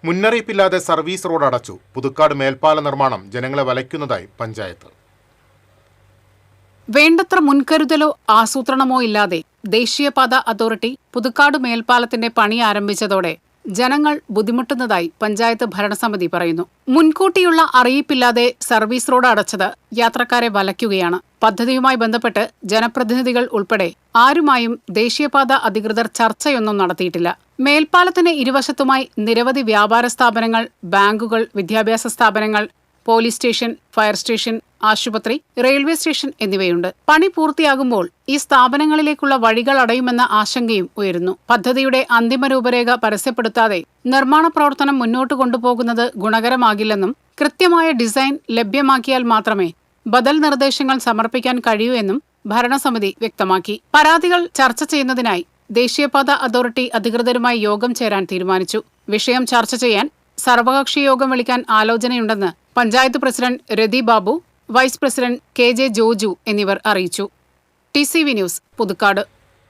മുന്നറിയിപ്പില്ലാതെ service road അടച്ചു. പുതുക്കാട് മേൽപ്പാല നിർമ്മാണം ജനങ്ങളെ വലയ്ക്കുന്നതായി പഞ്ചായത്ത്. വേണ്ടത്ര മുൻകരുതലോ ആസൂത്രണമോ ഇല്ലാതെ ദേശീയപാത അതോറിറ്റി പുതുക്കാട് മേൽപ്പാലത്തിന്റെ പണി ആരംഭിച്ചതോടെ ജനങ്ങൾ ബുദ്ധിമുട്ടുന്നതായി പഞ്ചായത്ത് ഭരണസമിതി പറയുന്നു. മുൻകൂട്ടിയുള്ള അറിയിപ്പില്ലാതെ സർവീസ് റോഡ് അടച്ചത് യാത്രക്കാരെ വലയ്ക്കുകയാണ്. പദ്ധതിയുമായി ബന്ധപ്പെട്ട് ജനപ്രതിനിധികൾ ഉൾപ്പെടെ ആരുമായും ദേശീയപാത അധികൃതർ ചർച്ചയൊന്നും നടത്തിയിട്ടില്ല. മേൽപ്പാലത്തിന് ഇരുവശത്തുമായി നിരവധി വ്യാപാര സ്ഥാപനങ്ങൾ, ബാങ്കുകൾ, വിദ്യാഭ്യാസ സ്ഥാപനങ്ങൾ, പോലീസ് സ്റ്റേഷൻ, ഫയർ സ്റ്റേഷൻ, ആശുപത്രി, റെയിൽവേ സ്റ്റേഷൻ എന്നിവയുണ്ട്. പണി പൂർത്തിയാകുമ്പോൾ ഈ സ്ഥാപനങ്ങളിലേക്കുള്ള വഴികൾ അടയുമെന്ന ആശങ്കയും ഉയരുന്നു. പദ്ധതിയുടെ അന്തിമ രൂപരേഖ പരസ്യപ്പെടുത്താതെ നിർമ്മാണ പ്രവർത്തനം മുന്നോട്ട് കൊണ്ടുപോകുന്നത് ഗുണകരമാകില്ലെന്നും കൃത്യമായ ഡിസൈൻ ലഭ്യമാക്കിയാൽ മാത്രമേ ബദൽ നിർദ്ദേശങ്ങൾ സമർപ്പിക്കാൻ കഴിയൂ എന്നും ഭരണസമിതി വ്യക്തമാക്കി. പരാതികൾ ചർച്ച ചെയ്യുന്നതിനായി ദേശീയപാത അതോറിറ്റി അധികൃതരുമായി യോഗം ചേരാൻ തീരുമാനിച്ചു. വിഷയം ചർച്ച ചെയ്യാൻ സർവകക്ഷി യോഗം വിളിക്കാൻ ആലോചനയുണ്ടെന്ന് panchayat president Rathi Babu, vice president KJ Joju എന്നിവർ അറിയിച്ചു. TCV news, Puthukkad.